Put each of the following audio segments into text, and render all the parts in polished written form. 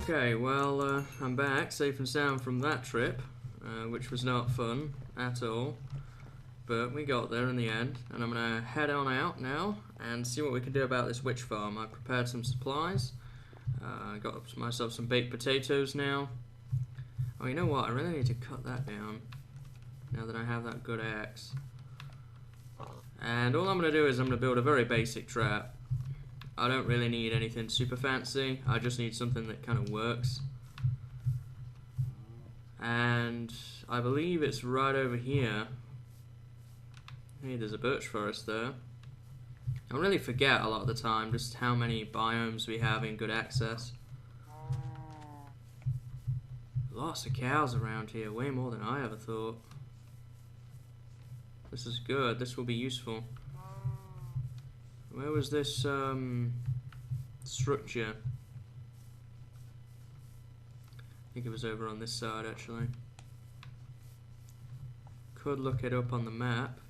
Okay, well, I'm back, safe and sound from that trip, which was not fun at all, but we got there in the end, and I'm going to head on out now and see what we can do about this witch farm. I've prepared some supplies, got myself some baked potatoes now. Oh, you know what, I really need to cut that down, now that I have that good axe. And all I'm going to do is I'm going to build a very basic trap. I don't really need anything super fancy, I just need something that kind of works. And I believe it's right over here. Hey, there's a birch forest there. I really forget a lot of the time just how many biomes we have in good access. Lots of cows around here, way more than I ever thought. This is good, this will be useful. Where was this structure? I think it was over on this side actually. Could look it up on the map.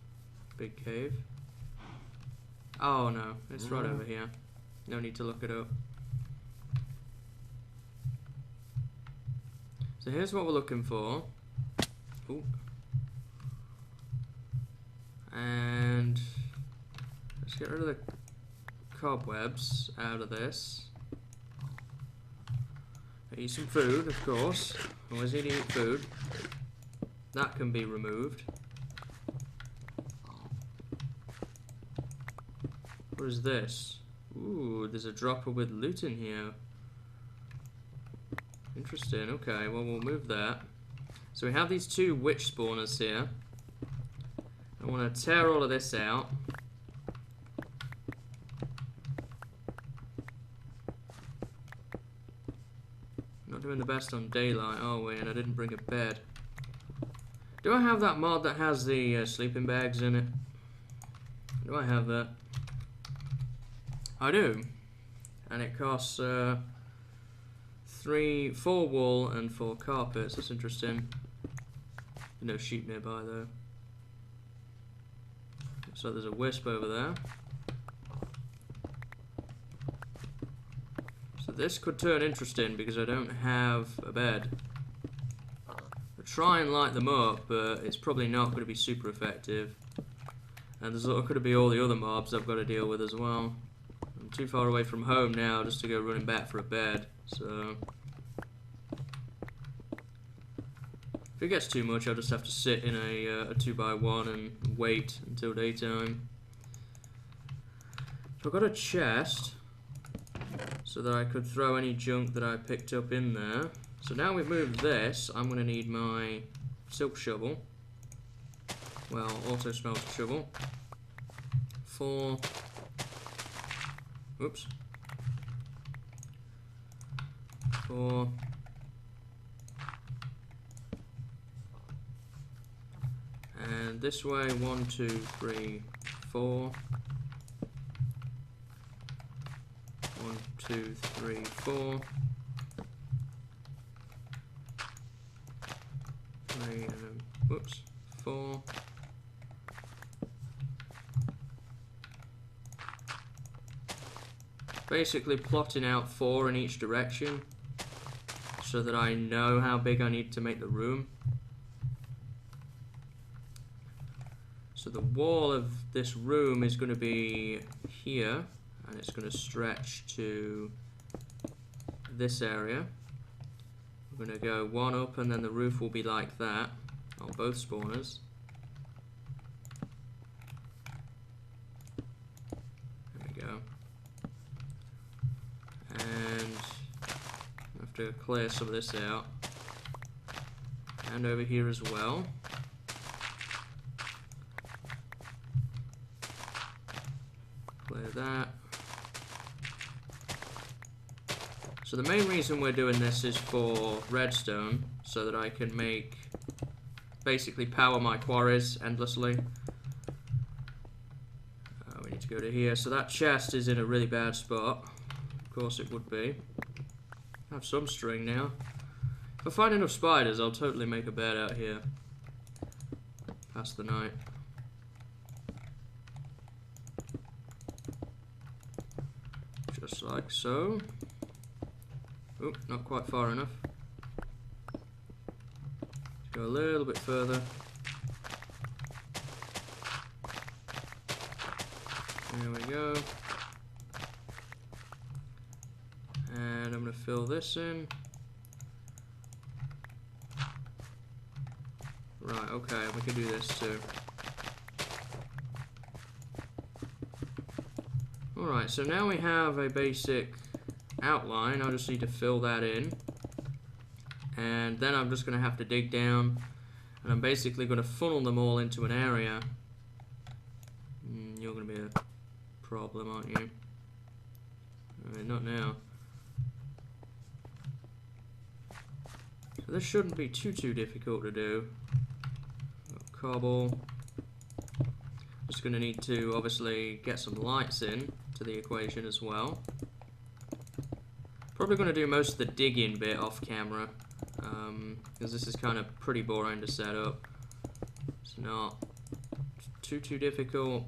Big cave. Oh no, it's right over here. No need to look it up. So here's what we're looking for. Ooh. And let's get rid of the cobwebs out of this. Eat some food, of course. Always need to eat food. That can be removed. What is this? Ooh, there's a dropper with loot in here. Interesting, okay, well we'll move that. So we have these two witch spawners here. I want to tear all of this out. Not doing the best on daylight, are we? And I didn't bring a bed. Do I have that mod that has the sleeping bags in it? Do I have that? I do. And it costs 4 wool and 4 carpets. That's interesting. No sheep nearby though. So there's a wisp over there. So this could turn interesting because I don't have a bed. I'll try and light them up, but it's probably not going to be super effective. And there's could be all the other mobs I've got to deal with as well. I'm too far away from home now just to go running back for a bed. So if it gets too much, I'll just have to sit in a 2x1 and wait until daytime. So I've got a chest so that I could throw any junk that I picked up in there. So now we've moved this, I'm going to need my silk shovel. Well, auto smelter shovel. 4. Oops. 4. And this way, 1, 2, 3, 4. 1, 2, 3, 4. 3 and then, whoops, 4. Basically plotting out 4 in each direction so that I know how big I need to make the room. So the wall of this room is going to be here, and it's going to stretch to this area. We're going to go 1 up, and then the roof will be like that on both spawners. There we go. And I have to clear some of this out. And over here as well. Clear that. So the main reason we're doing this is for redstone, so that I can basically power my quarries endlessly. We need to go to here. So that chest is in a really bad spot. Of course it would be. I have some string now. If I find enough spiders, I'll totally make a bed out here. Pass the night. Just like so. Oop, not quite far enough. Let's go a little bit further. There we go. And I'm going to fill this in. Right, okay, we can do this too. Alright, so now we have a basic outline. I'll just need to fill that in. And then I'm just going to have to dig down. And I'm basically going to funnel them all into an area. You're going to be a problem, aren't you? I mean, not now. So this shouldn't be too difficult to do. Cobble. Just going to need to obviously get some lights in to the equation as well. Probably going to do most of the digging bit off camera, because this is kind of pretty boring to set up. It's not too difficult.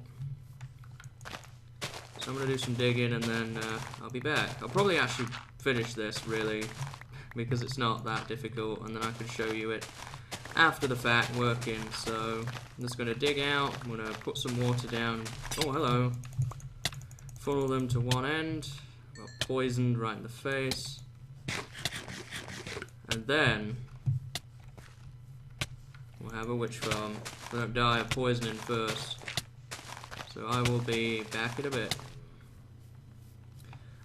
So I'm going to do some digging and then I'll be back. I'll probably actually finish this really, because it's not that difficult, and then I can show you it after the fact working. So I'm just going to dig out, I'm going to put some water down. Oh, hello. Funnel them to one end. Got poisoned right in the face. And then we'll have a witch farm. Don't die of poisoning first. So I will be back in a bit.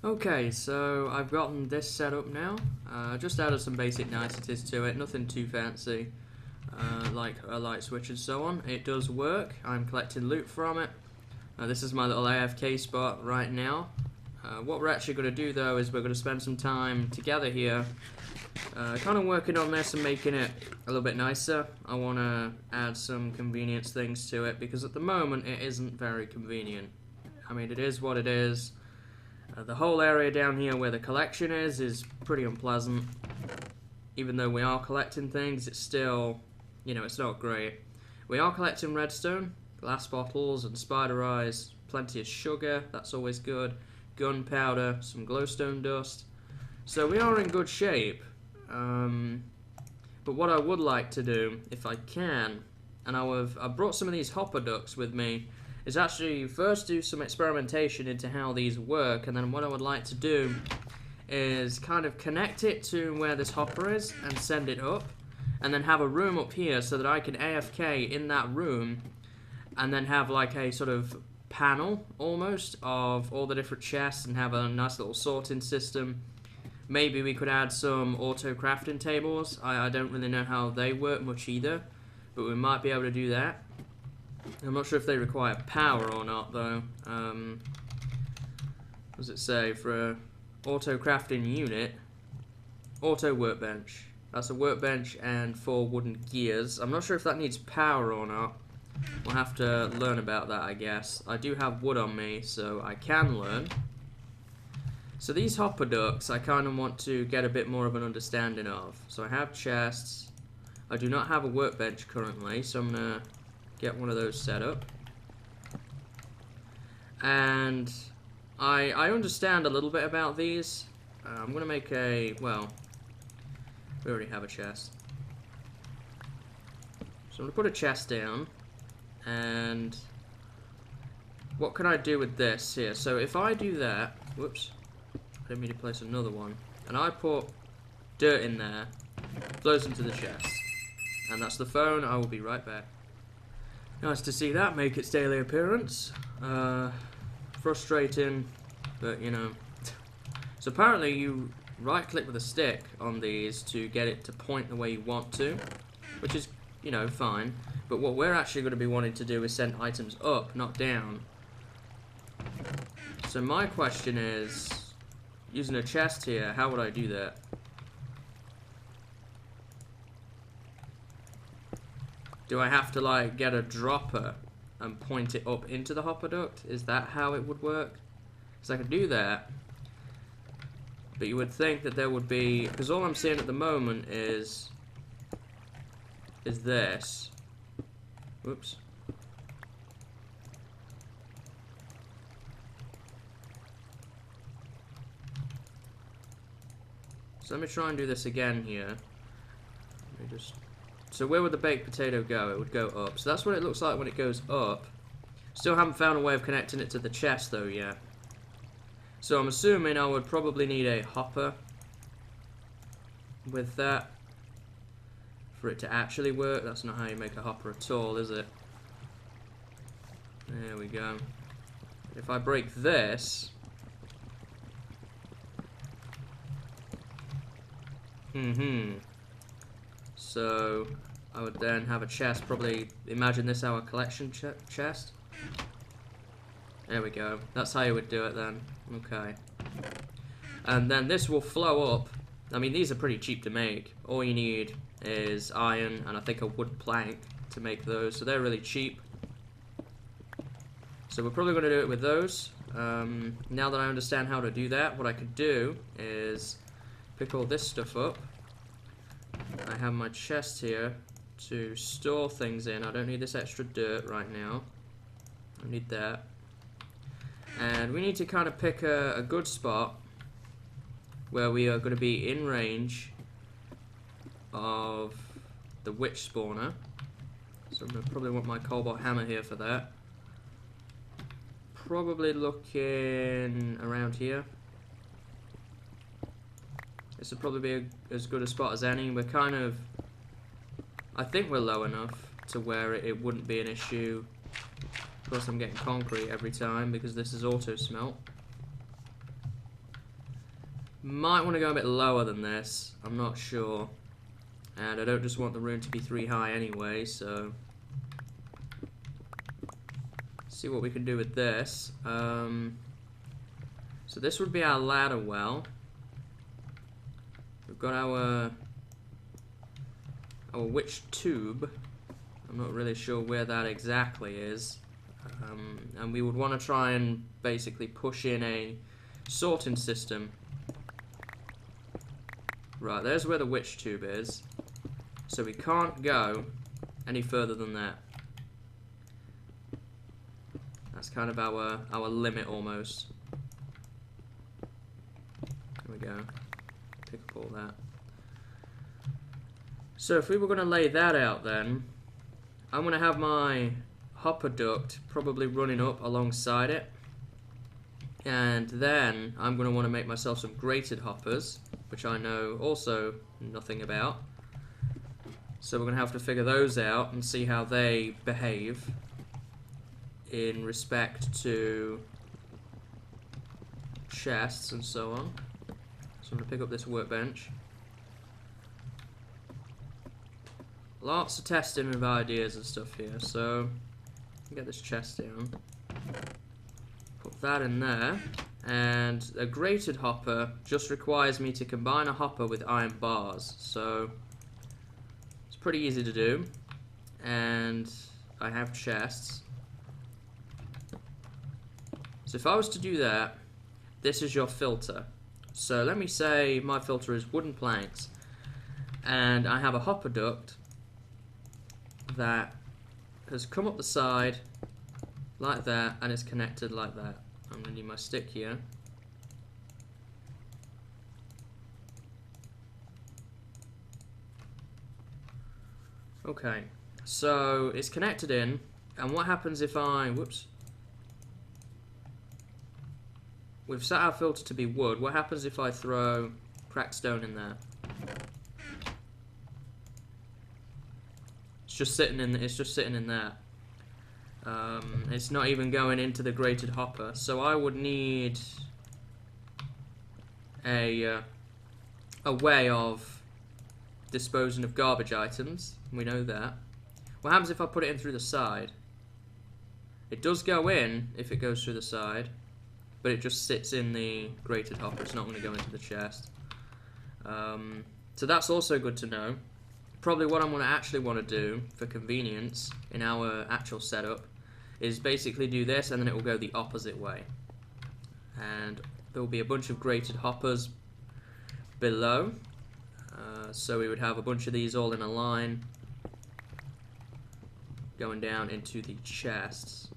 Okay, so I've gotten this set up now. Just added some basic niceties to it, nothing too fancy. Like a light switch and so on. It does work. I'm collecting loot from it. This is my little AFK spot right now. What we're actually going to do though is we're going to spend some time together here, kind of working on this and making it a little bit nicer. I want to add some convenience things to it, because at the moment it isn't very convenient. I mean, it is what it is. The whole area down here where the collection is pretty unpleasant. Even though we are collecting things, it's still, you know, it's not great. We are collecting redstone, glass bottles and spider eyes, plenty of sugar, that's always good, gunpowder, some glowstone dust. So we are in good shape. But what I would like to do, if I can, and I brought some of these hopper ducts with me, is actually first do some experimentation into how these work, and then what I would like to do is kind of connect it to where this hopper is and send it up, and then have a room up here so that I can AFK in that room, and then have like a sort of panel almost of all the different chests and have a nice little sorting system. Maybe we could add some auto crafting tables. I don't really know how they work much either, but we might be able to do that. I'm not sure if they require power or not though. What does it say? For a auto crafting unit, auto workbench. That's a workbench and 4 wooden gears. I'm not sure if that needs power or not. We'll have to learn about that, I guess. I do have wood on me, so I can learn. So these hopper ducts, I kind of want to get a bit more of an understanding of. So I have chests. I do not have a workbench currently, so I'm going to get one of those set up. And I understand a little bit about these. I'm going to make a, well, we already have a chest. So I'm going to put a chest down. And what can I do with this here? So if I do that, whoops, I didn't mean to place another one, and I put dirt in there, it flows into the chest, and that's the phone. I will be right back. Nice to see that make its daily appearance. Frustrating, but you know. So apparently you right click with a stick on these to get it to point the way you want to, which is, you know, fine. But what we're actually going to be wanting to do is send items up, not down. So my question is, using a chest here, how would I do that? Do I have to like get a dropper and point it up into the hopper duct? Is that how it would work? Because I could do that. But you would think that there would be, because all I'm seeing at the moment is this. Whoops. So let me try and do this again here. Let me just... So where would the baked potato go? It would go up. So that's what it looks like when it goes up. Still haven't found a way of connecting it to the chest though yet. So I'm assuming I would probably need a hopper with that for it to actually work. That's not how you make a hopper at all, is it? There we go. If I break this... So I would then have a chest, probably, imagine this our collection chest. There we go. That's how you would do it then. Okay. And then this will flow up. I mean, these are pretty cheap to make. All you need is iron and I think a wood plank to make those. So they're really cheap. So we're probably going to do it with those. Now that I understand how to do that, what I could do is pick all this stuff up. I have my chest here to store things in. I don't need this extra dirt right now. I need that. And we need to kind of pick a good spot where we are going to be in range of the witch spawner. So I'm going to probably want my cobalt hammer here for that. Probably looking around here. This would probably be as good a spot as any. We're kind of... I think we're low enough to where it wouldn't be an issue. Of course I'm getting concrete every time because this is auto smelt. Might want to go a bit lower than this. I'm not sure. And I don't just want the room to be 3 high anyway, so... See what we can do with this. So this would be our ladder well. We've got our witch tube. I'm not really sure where that exactly is. And we would want to try and basically push in a sorting system. Right, there's where the witch tube is. So we can't go any further than that. That's kind of our limit almost. There we go. Pick up all that. So if we were going to lay that out then, I'm going to have my hopper duct probably running up alongside it. And then I'm going to want to make myself some grated hoppers, which I know also nothing about. So we're going to have to figure those out and see how they behave in respect to chests and so on. So I'm going to pick up this workbench. Lots of testing of ideas and stuff here, so get this chest down. Put that in there. And a grated hopper just requires me to combine a hopper with iron bars, so it's pretty easy to do. And I have chests. So if I was to do that, this is your filter. So let me say my filter is wooden planks, and I have a hopper duct that has come up the side like that and is connected like that. I'm going to need my stick here. Okay, so it's connected in, and what happens if I, whoops, we've set our filter to be wood. What happens if I throw cracked stone in there? It's just sitting in. It's just sitting in there. It's not even going into the grated hopper. So I would need a way of disposing of garbage items. We know that. What happens if I put it in through the side? It does go in if it goes through the side, but it just sits in the grated hopper. It's not going to go into the chest. So that's also good to know. Probably what I'm going to actually want to do for convenience in our actual setup is basically do this, and then it will go the opposite way. And there will be a bunch of grated hoppers below. So we would have a bunch of these all in a line going down into the chests.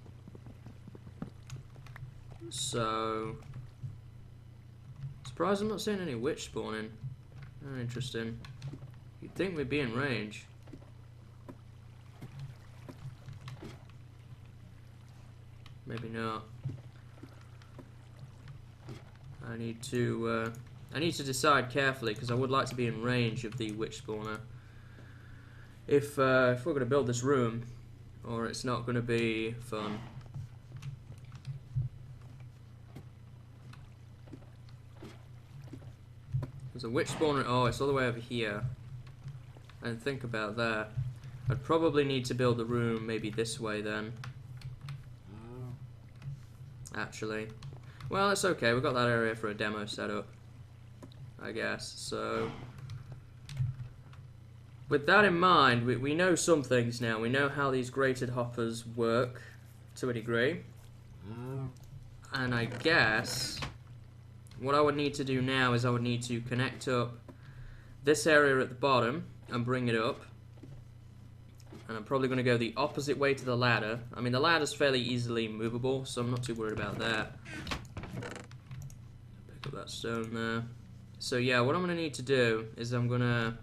So, surprised I'm not seeing any witch spawning. Oh, interesting. You'd think we'd be in range. Maybe not. I need to decide carefully, because I would like to be in range of the witch spawner. If we're going to build this room, or it's not going to be fun. There's a witch spawner. Oh, it's all the way over here. I didn't think about that. I'd probably need to build the room maybe this way then. Actually. Well, it's okay. We've got that area for a demo setup, I guess. So, with that in mind, we know some things now. We know how these grated hoppers work to a degree. And I guess what I would need to do now is I would need to connect up this area at the bottom and bring it up. And I'm probably going to go the opposite way to the ladder. I mean, the ladder's fairly easily movable, so I'm not too worried about that. Pick up that stone there. So yeah, what I'm going to need to do is I'm going to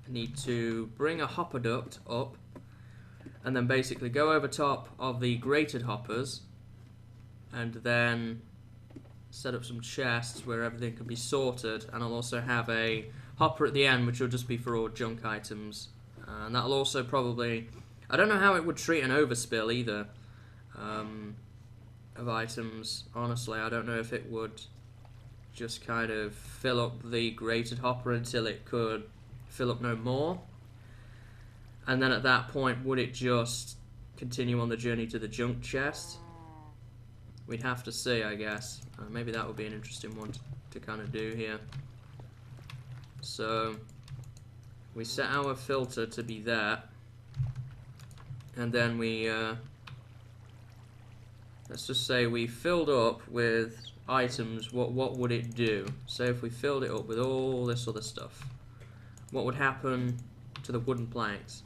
need to bring a hopper duct up and then basically go over top of the grated hoppers and then set up some chests where everything can be sorted, and I'll also have a hopper at the end which will just be for all junk items. And that'll also probably... I don't know how it would treat an overspill either of items. Honestly, I don't know if it would just kind of fill up the grated hopper until it could fill up no more. And then at that point, would it just continue on the journey to the junk chest? We'd have to see, I guess. Maybe that would be an interesting one to kind of do here. So... we set our filter to be that, and then we, let's just say we filled up with items. What would it do? Say if we filled it up with all this other stuff, what would happen to the wooden planks?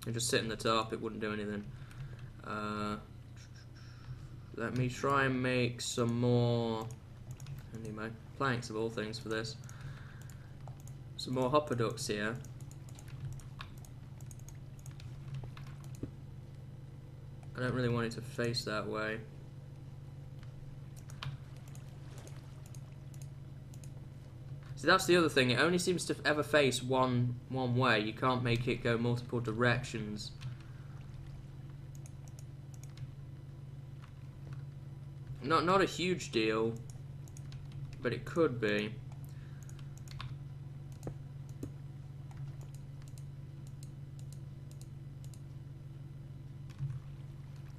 It'd just sit in the top, it wouldn't do anything. Let me try and make some more, anyway, planks of all things for this. Some more hopper ducts here. I don't really want it to face that way. See, that's the other thing. It only seems to ever face one way. You can't make it go multiple directions. Not a huge deal, but it could be.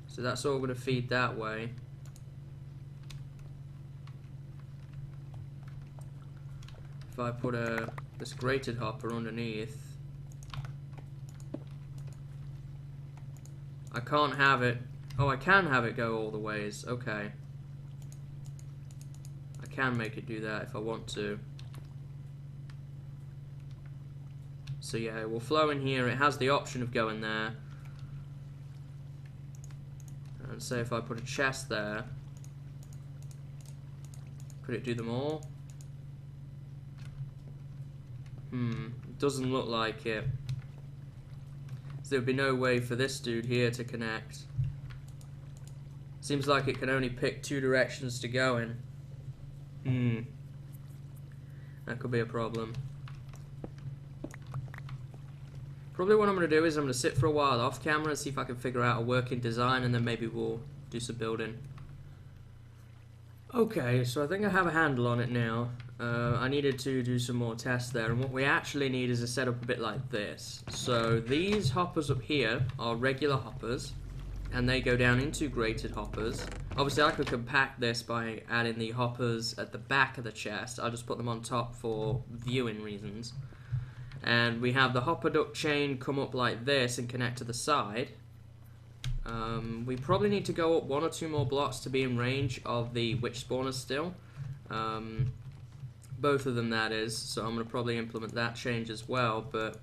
So that's all going to feed that way. If I put this grated hopper underneath, I can't have it. Oh, I can have it go all the ways. Okay. I can make it do that if I want to. So yeah, it will flow in here. It has the option of going there. And say if I put a chest there, could it do them all? Doesn't look like it. So there would be no way for this dude here to connect. Seems like it can only pick two directions to go in. That could be a problem. Probably what I'm going to do is I'm going to sit for a while off camera and see if I can figure out a working design, and then maybe we'll do some building. Okay, so I think I have a handle on it now. I needed to do some more tests there, and what we actually need is a setup a bit like this. So these hoppers up here are regular hoppers, and they go down into grated hoppers. Obviously I could compact this by adding the hoppers at the back of the chest. I'll just put them on top for viewing reasons. And we have the hopper duct chain come up like this and connect to the side. We probably need to go up one or two more blocks to be in range of the witch spawners still. Both of them, that is, so I'm going to probably implement that change as well. But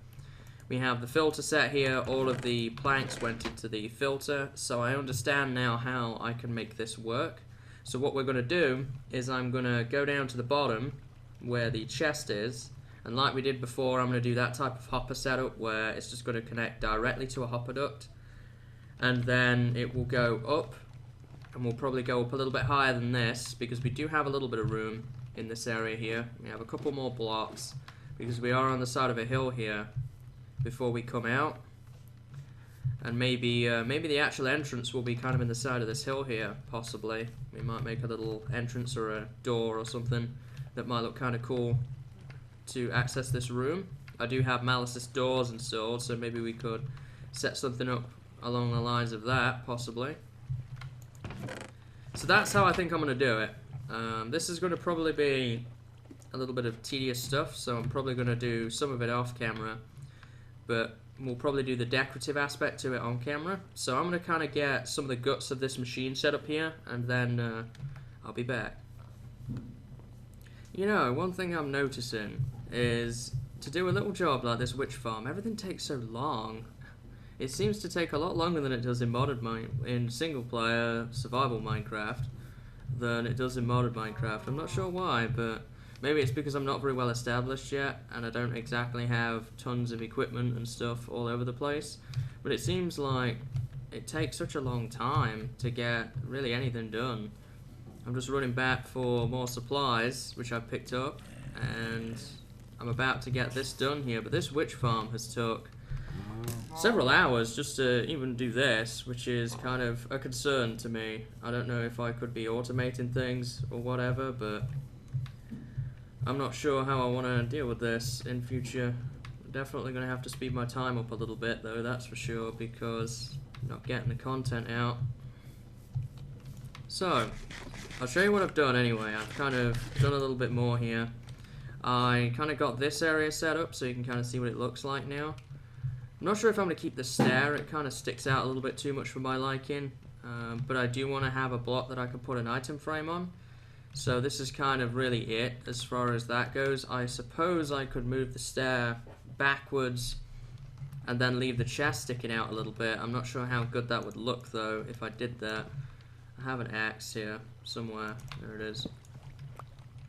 we have the filter set here, all of the planks went into the filter, so I understand now how I can make this work. So what we're going to do is I'm going to go down to the bottom where the chest is, and like we did before, I'm going to do that type of hopper setup where it's just going to connect directly to a hopper duct, and then it will go up, and we'll probably go up a little bit higher than this because we do have a little bit of room in this area here. We have a couple more blocks because we are on the side of a hill here before we come out, and maybe the actual entrance will be kind of in the side of this hill here, possibly. We might make a little entrance or a door or something that might look kind of cool to access this room. I do have Malice's doors installed, so maybe we could set something up along the lines of that, possibly. So that's how I think I'm going to do it. This is going to probably be a little bit of tedious stuff, so I'm probably going to do some of it off camera, but we'll probably do the decorative aspect to it on camera. So I'm going to kind of get some of the guts of this machine set up here, and then I'll be back. You know, one thing I'm noticing is to do a little job like this witch farm, everything takes so long. It seems to take a lot longer than it does in single player survival Minecraft than it does in modded Minecraft. I'm not sure why, but maybe it's because I'm not very well established yet and I don't exactly have tons of equipment and stuff all over the place. But it seems like it takes such a long time to get really anything done. I'm just running back for more supplies, which I've picked up, and I'm about to get this done here. But this witch farm has took several hours just to even do this, which is kind of a concern to me. I don't know if I could be automating things or whatever, but I'm not sure how I want to deal with this in future. I'm definitely going to have to speed my time up a little bit though, that's for sure, because I'm not getting the content out. So, I'll show you what I've done anyway. I've kind of done a little bit more here. I kind of got this area set up so you can kind of see what it looks like now. I'm not sure if I'm going to keep the stair, it kind of sticks out a little bit too much for my liking, but I do want to have a block that I can put an item frame on. So this is kind of really it as far as that goes. I suppose I could move the stair backwards and then leave the chest sticking out a little bit. I'm not sure how good that would look though if I did that. I have an axe here somewhere, there it is.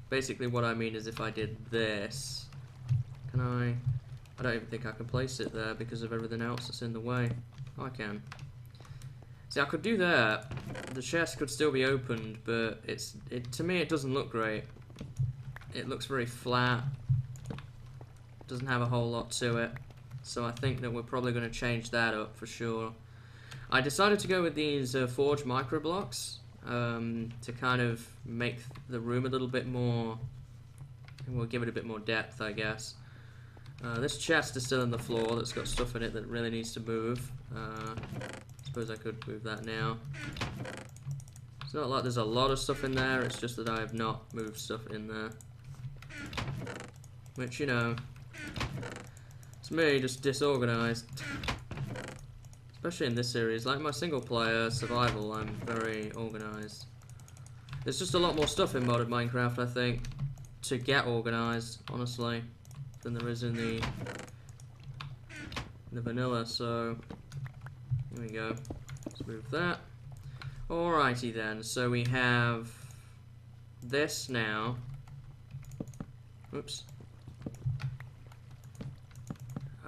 Basically what I mean is if I did this, can I don't even think I can place it there because of everything else that's in the way. Oh, I can. See, I could do that. The chest could still be opened, but to me it doesn't look great. It looks very flat. Doesn't have a whole lot to it. So I think that we're probably going to change that up for sure. I decided to go with these forged micro blocks to kind of make the room a little bit more. We'll give it a bit more depth, I guess. This chest is still in the floor that's got stuff in it that really needs to move. I suppose I could move that now. It's not like there's a lot of stuff in there, it's just that I have not moved stuff in there. Which, you know, it's me, just disorganized. Especially in this series. Like my single player survival, I'm very organized. There's just a lot more stuff in modded Minecraft, I think, to get organized, honestly, than there is in the vanilla, so here we go. Let's move that. Alrighty then, so we have this now. Oops.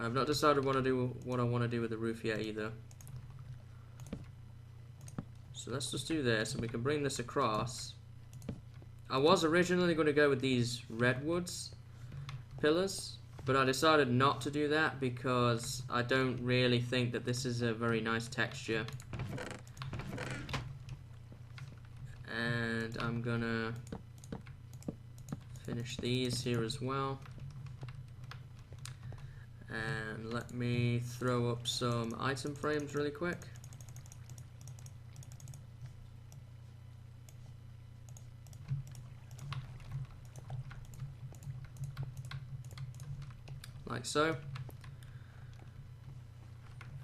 I've not decided what I want to do with the roof yet either. So let's just do this, and we can bring this across. I was originally going to go with these redwoods pillars, but I decided not to do that because I don't really think that this is a very nice texture. And I'm gonna finish these here as well. And let me throw up some item frames really quick. Like so.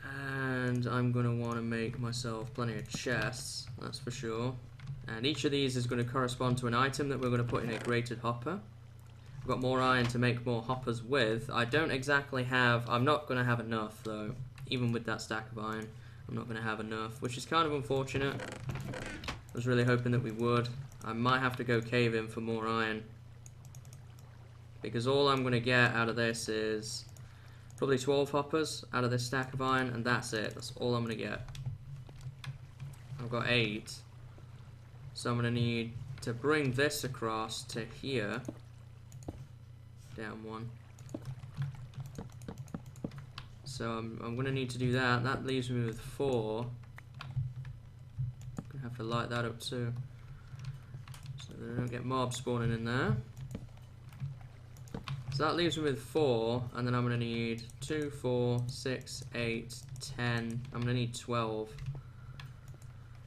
And I'm going to want to make myself plenty of chests, that's for sure. And each of these is going to correspond to an item that we're going to put in a grated hopper. I've got more iron to make more hoppers with. I don't exactly have, I'm not going to have enough though. Even with that stack of iron, I'm not going to have enough, which is kind of unfortunate. was really hoping that we would. I might have to go cave in for more iron, because all I'm going to get out of this is probably 12 hoppers out of this stack of iron, and that's it. That's all I'm going to get. I've got 8, so I'm going to need to bring this across to here. Down 1. So I'm going to need to do that. That leaves me with 4. I'm going to have to light that up too, so that I don't get mobs spawning in there. So that leaves me with 4, and then I'm going to need 2, 4, 6, 8, 10. I'm going to need 12.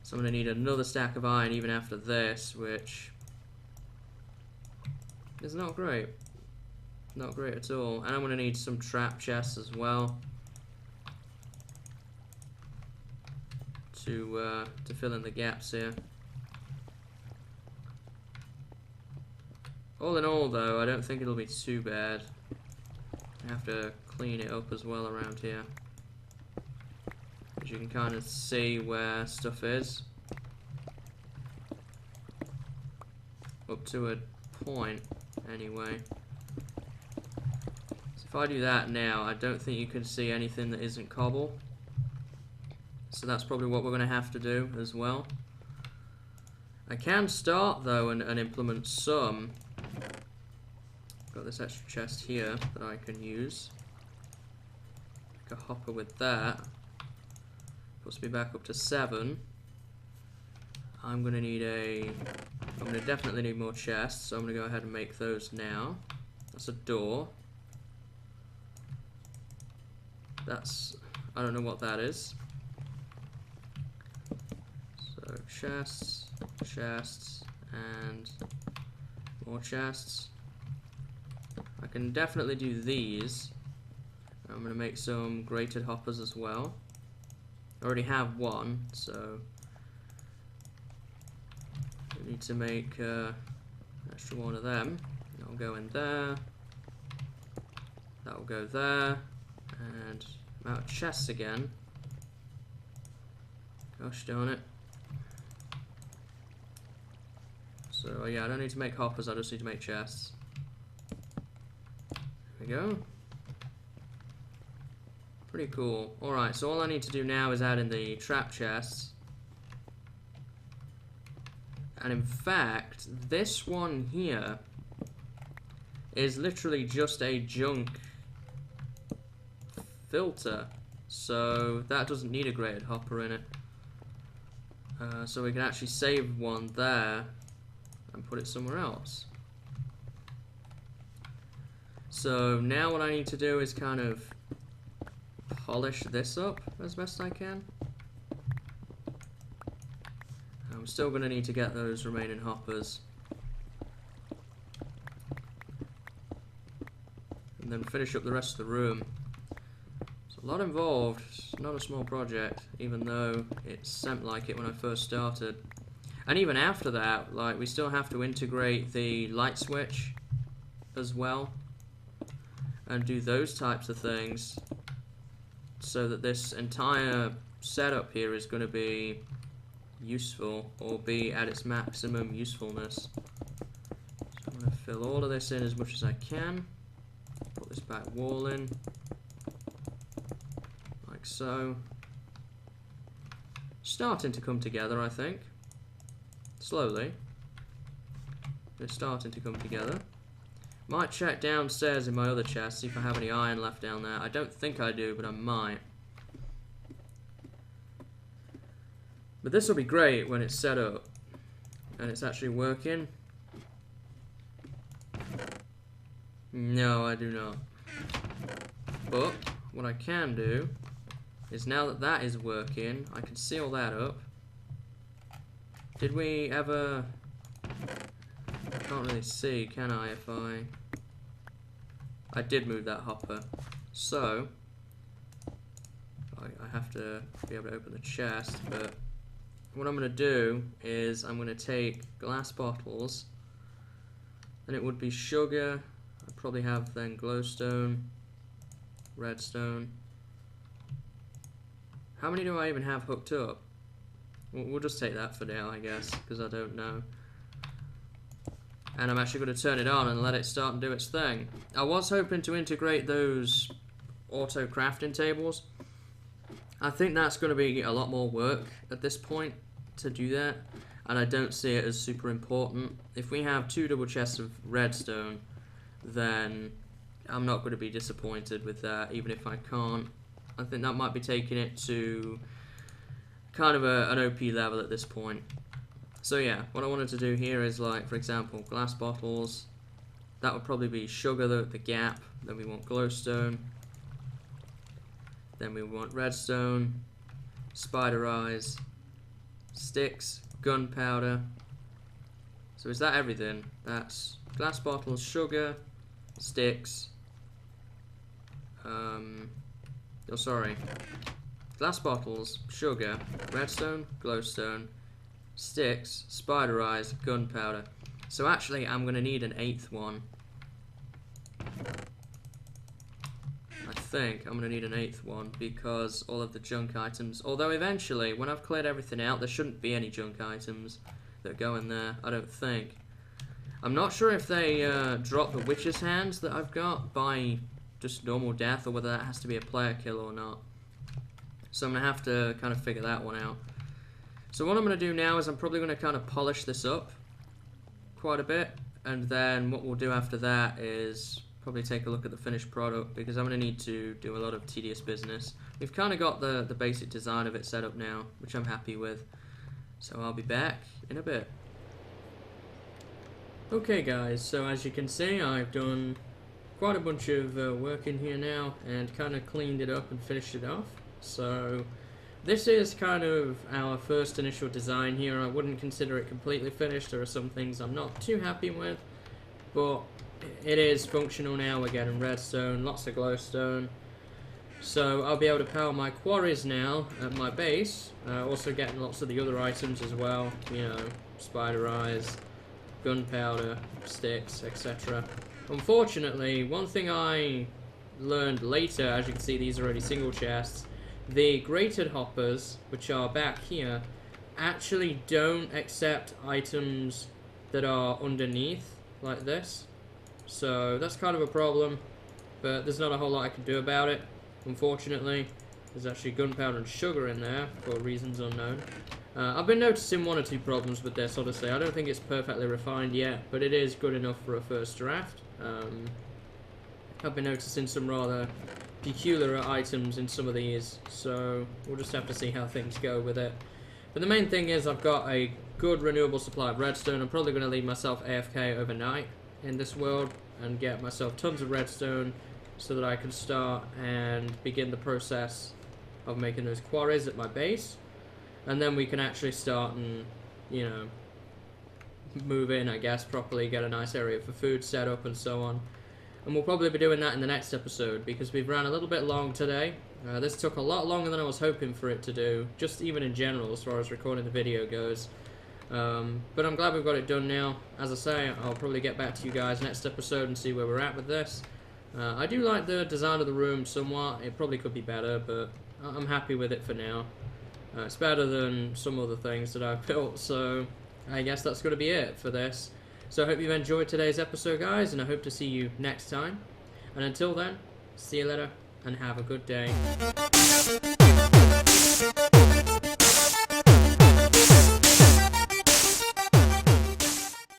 So I'm going to need another stack of iron even after this, which is not great. Not great at all. And I'm going to need some trap chests as well to fill in the gaps here. All in all, though, I don't think it'll be too bad. I have to clean it up as well around here, as you can kind of see where stuff is. Up to a point, anyway. So if I do that now, I don't think you can see anything that isn't cobble. So that's probably what we're going to have to do as well. I can start, though, and implement some. Got this extra chest here that I can use. Make a hopper with that. Puts me back up to 7. I'm going to definitely need more chests, so I'm going to go ahead and make those now. That's a door. I don't know what that is. So chests, chests, and more chests. I can definitely do these. I'm going to make some grated hoppers as well. I already have one, so I need to make an extra one of them. That'll go in there. That'll go there. And I'm out of chests again. Gosh darn it. So yeah, I don't need to make hoppers, I just need to make chests. There we go. Pretty cool. Alright, so all I need to do now is add in the trap chests. And in fact, this one here is literally just a junk filter. So that doesn't need a grated hopper in it. So we can actually save one there and put it somewhere else. So now what I need to do is kind of polish this up as best I can. I'm still going to need to get those remaining hoppers. And then finish up the rest of the room. There's a lot involved. It's not a small project, even though it seemed like it when I first started. And even after that, like, we still have to integrate the light switch as well. And do those types of things, so that this entire setup here is going to be useful, or be at its maximum usefulness. So I'm going to fill all of this in as much as I can. Put this back wall in, like so. Starting to come together, I think. Slowly. It's starting to come together. Might check downstairs in my other chest, see if I have any iron left down there. I don't think I do, but I might. But this will be great when it's set up and it's actually working. No, I do not. But what I can do is, now that that is working, I can seal that up. Did we ever... I can't really see, can I, if I did move that hopper. So I have to be able to open the chest, but what I'm going to do is I'm going to take glass bottles, and it would be sugar. I'd probably have then glowstone, redstone. How many do I even have hooked up? We'll just take that for now, I guess, because I don't know. And I'm actually going to turn it on and let it start and do its thing. I was hoping to integrate those auto crafting tables. I think that's going to be a lot more work at this point to do that, and I don't see it as super important. If we have 2 double chests of redstone, then I'm not going to be disappointed with that, even if I can't. I think that might be taking it to kind of an OP level at this point. So yeah, what I wanted to do here is, like, for example, glass bottles. That would probably be sugar, the gap. Then we want glowstone. Then we want redstone, spider eyes, sticks, gunpowder. So is that everything? That's glass bottles, sugar, sticks. Glass bottles, sugar, redstone, glowstone, sticks, spider eyes, gunpowder. So actually I'm going to need an 8th one. I think I'm going to need an 8th one because all of the junk items, although eventually when I've cleared everything out there shouldn't be any junk items that go in there, I don't think. I'm not sure if they drop the witch's hands that I've got by just normal death, or whether that has to be a player kill or not. So I'm going to have to kind of figure that one out. So what I'm going to do now is I'm probably going to kind of polish this up quite a bit, and then what we'll do after that is probably take a look at the finished product, because I'm going to need to do a lot of tedious business. We've kind of got the basic design of it set up now, which I'm happy with. So I'll be back in a bit. Okay guys, so as you can see I've done quite a bunch of work in here now and kind of cleaned it up and finished it off. So this is kind of our first initial design here. I wouldn't consider it completely finished. There are some things I'm not too happy with, but it is functional now. We're getting redstone, lots of glowstone. So I'll be able to power my quarries now at my base. Also getting lots of the other items as well, you know, spider eyes, gunpowder, sticks, etc. Unfortunately, one thing I learned later, as you can see these are already single chests, the grated hoppers, which are back here, actually don't accept items that are underneath, like this. So that's kind of a problem, but there's not a whole lot I can do about it, unfortunately. There's actually gunpowder and sugar in there, for reasons unknown. I've been noticing 1 or 2 problems with this, honestly. I don't think it's perfectly refined yet, but it is good enough for a first draft. I've been noticing some rather peculiar items in some of these, so we'll just have to see how things go with it. But the main thing is I've got a good renewable supply of redstone. I'm probably going to leave myself AFK overnight in this world and get myself tons of redstone so that I can start and begin the process of making those quarries at my base. And then we can actually start and, you know, move in, I guess, properly, get a nice area for food set up and so on. And we'll probably be doing that in the next episode, because we've ran a little bit long today. This took a lot longer than I was hoping for it to do, just even in general as far as recording the video goes. But I'm glad we've got it done now. As I say, I'll probably get back to you guys next episode and see where we're at with this. I do like the design of the room somewhat. It probably could be better, but I'm happy with it for now. It's better than some other things that I've built, so I guess that's going to be it for this. So I hope you've enjoyed today's episode, guys, and I hope to see you next time. And until then, see you later, and have a good day.